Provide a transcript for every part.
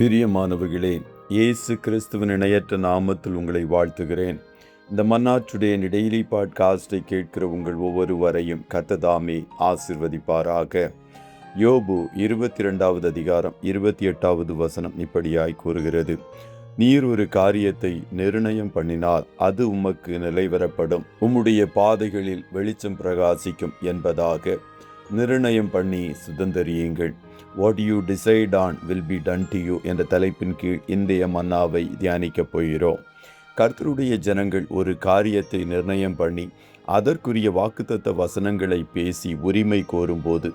பிரியமானவர்களே, இயேசு கிறிஸ்துவின் இணையற்ற நாமத்தில் உங்களை வாழ்த்துகிறேன். இந்த மன்னா டுடே டெய்லி பாட்காஸ்டை கேட்கிற உங்கள் ஒவ்வொருவரையும் கர்த்தர் ஆசீர்வதிப்பாராக. யோபு 22வது அதிகாரம் 28வது வசனம் இப்படியாய் கூறுகிறது: நீர் ஒரு காரியத்தை நிர்ணயம் பண்ணினால் அது உமக்கு நிலைவரப்படும், உம்முடைய பாதைகளில் வெளிச்சம் பிரகாசிக்கும் என்பதாக. நிர்ணயம் பண்ணி சுதந்திரியுங்கள். What you decide on will be done to you என்ற தலைப்பின் கீழ் இன்றைய மன்னாவை தியானிக்கப் போகிறோம். கர்த்தருடைய ஜனங்கள் ஒரு காரியத்தை நிர்ணயம் பண்ணி அதற்குரிய வாக்குத்தத்த வசனங்களை பேசி உரிமை கோரும்போது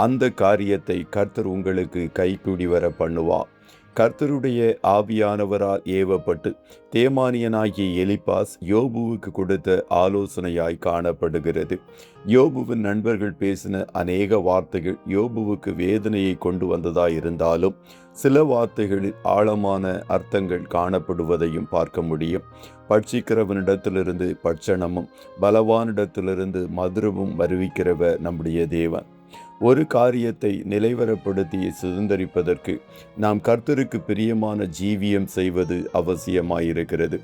அந்த காரியத்தை கர்த்தர் உங்களுக்கு கைகூடி வர பண்ணுவார். கர்த்தருடைய ஆவியானவரால் ஏவப்பட்டு தேமானியனாகிய எலிப்பாஸ் யோபுவுக்கு கொடுத்த ஆலோசனையாய் காணப்படுகிறது. யோபுவின் நண்பர்கள் பேசின அநேக வார்த்தைகள் யோபுவுக்கு வேதனையை கொண்டு வந்ததாயிருந்தாலும் சில வார்த்தைகளில் ஆழமான அர்த்தங்கள் காணப்படுவதையும் பார்க்க முடியும். பட்சிக்கிறவனிடத்திலிருந்து பட்சணமும் பலவானிடத்திலிருந்து மதுரமும் வருவிக்கிறவர் நம்முடைய தேவன். ஒரு காரியத்தை நிலைவரப்படுத்தி சுதந்திரிப்பதற்கு நாம் கர்த்தருக்கு பிரியமான ஜீவியம் செய்வது அவசியமாயிருக்கிறது.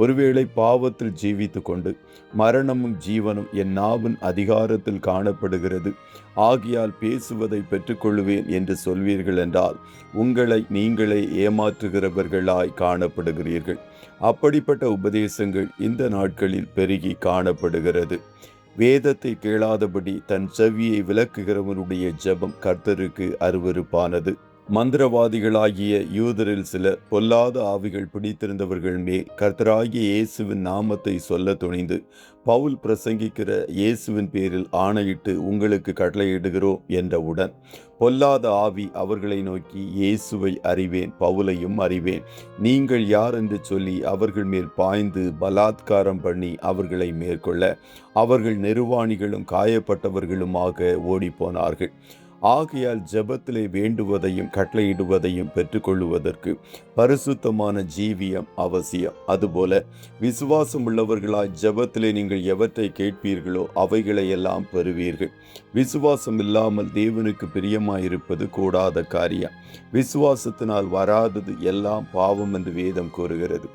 ஒருவேளை பாவத்தில் ஜீவித்து கொண்டு மரணமும் ஜீவனும் என் நாவின் அதிகாரத்தில் காணப்படுகிறது, ஆகியால் பேசுவதை பெற்றுக்கொள்வேன் என்று சொல்வீர்கள் என்றால் உங்களை நீங்களே ஏமாற்றுகிறவர்களாய் காணப்படுகிறீர்கள். அப்படிப்பட்ட உபதேசங்கள் இந்த நாட்களில் பெருகி காணப்படுகிறது. வேதத்தை கேளாதபடி தன் செவியை விலக்குகிறவனுடைய ஜெபம் கர்த்தருக்கு அருவருப்பானது. மந்திரவாதிகளாகிய யூதரில் சிலர் பொல்லாத ஆவிகள் பிடித்திருந்தவர்கள் மேல் கர்த்தராகிய இயேசுவின் நாமத்தை சொல்ல துணிந்து பவுல் பிரசங்கிக்கிற இயேசுவின் பேரில் ஆணையிட்டு உங்களுக்கு கட்டளையிடுகிறோம் என்றவுடன் பொல்லாத ஆவி அவர்களை நோக்கி, இயேசுவை அறிவேன், பவுலையும் அறிவேன், நீங்கள் யார் என்று சொல்லி அவர்கள் மேல் பாய்ந்து பலாத்காரம் பண்ணி அவர்களை மேற்கொள்ள அவர்கள் நிர்வாணிகளும் காயப்பட்டவர்களுமாக ஓடிப்போனார்கள். ஆகையால் ஜெபத்திலே வேண்டுவதையும் கட்டளையிடுவதையும் பெற்றுக்கொள்வதற்கு பரிசுத்தமான ஜீவியம் அவசியம். அதுபோல விசுவாசம் உள்ளவர்களாய் ஜெபத்திலே நீங்கள் எவற்றை கேட்பீர்களோ அவைகளை எல்லாம் பெறுவீர்கள். விசுவாசம் இல்லாமல் தேவனுக்கு பிரியமாயிருப்பது கூடாத காரியம். விசுவாசத்தினால் வராதது எல்லாம் பாவம் என்று வேதம் கூறுகிறது.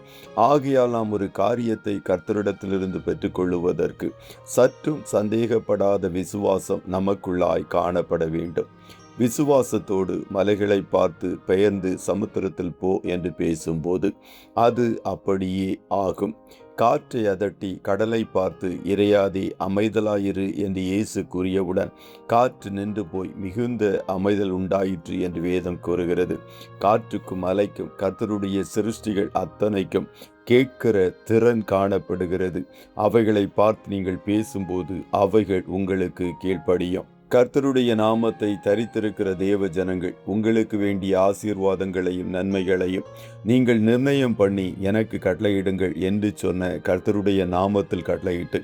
ஆகையால் நாம் ஒரு காரியத்தை கர்த்தரிடத்திலிருந்து பெற்றுக்கொள்ளுவதற்கு சற்றும் சந்தேகப்படாத விசுவாசம் நமக்குள்ளாய் காணப்பட வேண்டும். விசுவாசத்தோடு மலைகளை பார்த்து பெயர்ந்து சமுத்திரத்தில் போ என்று பேசும்போது அது அப்படியே ஆகும். காற்றை அதட்டி கடலை பார்த்து இறையாதே அமைதலாயிரு என்று இயேசு கூறியவுடன் காற்று நின்று போய் மிகுந்த அமைதல் உண்டாயிற்று என்று வேதம் கூறுகிறது. காற்றுக்கும் மலைக்கும் கர்த்தருடைய சிருஷ்டிகள் அத்தனைக்கும் கேட்கிற திறன் காணப்படுகிறது. அவைகளை பார்த்து நீங்கள் பேசும்போது அவைகள் உங்களுக்கு கீழ்ப்படியும். கர்த்தருடைய நாமத்தை தரித்திருக்கிற தேவ ஜனங்கள் உங்களுக்கு வேண்டிய ஆசீர்வாதங்களையும் நன்மைகளையும் நீங்கள் நிர்ணயம் பண்ணி எனக்கு கட்டளையிடுங்கள் என்று சொன்ன கர்த்தருடைய நாமத்தில் கட்டளையிட்டு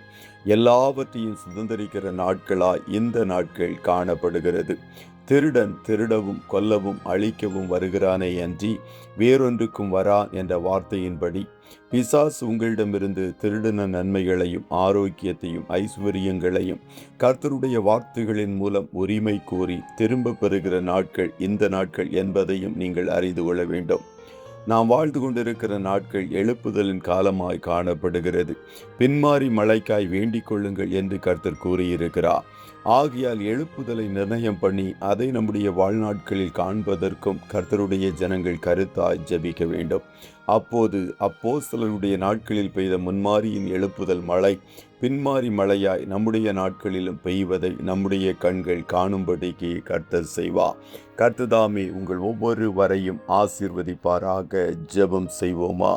எல்லாவற்றையும் சுதந்திரிக்கிற நாட்களாய் இந்த நாட்கள் காணப்படுகிறது. திருடன் திருடவும் கொல்லவும் அழிக்கவும் வருகிறானே அன்றி வேறொன்றுக்கும் வரான் என்ற வார்த்தையின்படி பிசாசு உங்களிடமிருந்து திருடின நன்மைகளையும் ஆரோக்கியத்தையும் ஐஸ்வர்யங்களையும் கர்த்தருடைய வார்த்தைகளின் மூலம் உரிமை கோரி திரும்ப பெறுகிற நாட்கள் இந்த நாட்கள் என்பதையும் நீங்கள் அறிந்து கொள்ள வேண்டும். நாம் வாழ்ந்து கொண்டிருக்கிற நாட்கள் எழுப்புதலின் காலமாய் காணப்படுகிறது. பின்மாறி மழைக்காய் வேண்டிக் கொள்ளுங்கள் என்று கர்த்தர் கூறியிருக்கிறார். ஆகையால் எழுப்புதலை நிர்ணயம் பண்ணி அதை நம்முடைய வாழ்நாட்களில் காண்பதற்கும் கர்த்தருடைய ஜனங்கள் கருத்தாய் ஜெபிக்க வேண்டும். அப்போது அப்போஸ்தலருடைய நாட்களில் பெய்த முன்மாரியின் எழுப்புதல் மழை பின்மாறி மழையாய் நம்முடைய நாட்களிலும் பெய்வதை நம்முடைய கண்கள் காணும்படிக்கு கர்த்தர் செய்வார். கர்த்ததாமே உங்கள் ஒவ்வொருவரையும் ஆசீர்வதிப்பாராக. ஜெபம் செய்வோமா?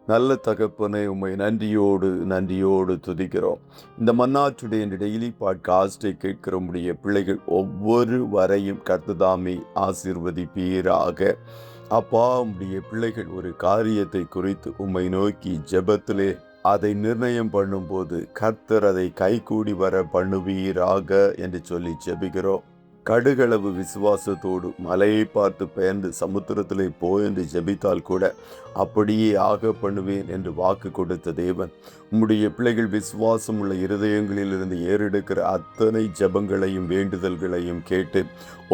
நல்ல தகப்பனை, உம்மை நன்றியோடு துதிக்கிறோம். இந்த மன்னா டுடே டெய்லி பாட்காஸ்டை கேட்கிற உம்முடைய பிள்ளைகள் ஒவ்வொருவரையும் கர்த்ததாமே ஆசீர்வதிப்பீராக. அப்பா, உம்முடைய பிள்ளைகள் ஒரு காரியத்தை குறித்து உம்மை நோக்கி ஜெபத்திலே அதை நிர்ணயம் பண்ணும்போது கர்த்தர் அதை கைகூடி வர பண்ணுவீராக என்று சொல்லி ஜெபிக்கிறோம். கடுகளவு விசுவாசத்தோடு மலையை பார்த்து பெயர்ந்து சமுத்திரத்திலே போ என்று ஜெபித்தால் கூட அப்படியே ஆக பண்ணுவேன் என்று வாக்கு கொடுத்த தேவன் உம்முடைய பிள்ளைகள் விசுவாசம் உள்ள இருதயங்களிலிருந்து ஏறெடுக்கிற அத்தனை ஜெபங்களையும் வேண்டுதல்களையும் கேட்டு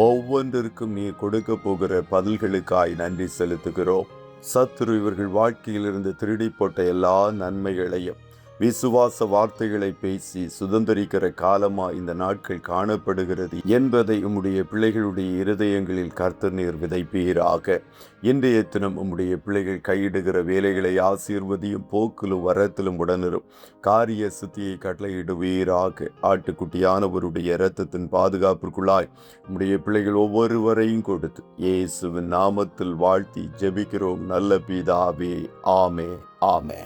ஒவ்வொன்றிற்கும் நீ கொடுக்க போகிற பதில்களுக்காய் நன்றி செலுத்துகிறோம். சத்துரு இவர்கள் வாழ்க்கையிலிருந்து திருடி போட்ட எல்லா நன்மைகளையும் விசுவாச வார்த்தைகளை பேசி சுதந்திரிக்கிற காலமா இந்த நாட்கள் காணப்படுகிறது என்பதை உம்முடைய பிள்ளைகளுடைய இருதயங்களில் கர்த்தர் நீர் விதைப்பீராக. இன்றைய தினம் உம்முடைய பிள்ளைகள் கையிடுகிற வேலைகளை ஆசீர்வதியும், போக்கிலும் வரத்திலும் உடனிரும் காரிய சித்தியை கட்டளையிடுவீராக. ஆட்டுக்குட்டியானவருடைய இரத்தத்தின் பாதுகாப்பிற்குள்ளாய் உம்முடைய பிள்ளைகள் ஒவ்வொருவரையும் கொடுத்து இயேசுவின் நாமத்தில் வாழ்த்தி ஜெபிக்கிறோம் நல்ல பிதாவே. ஆமே ஆமே.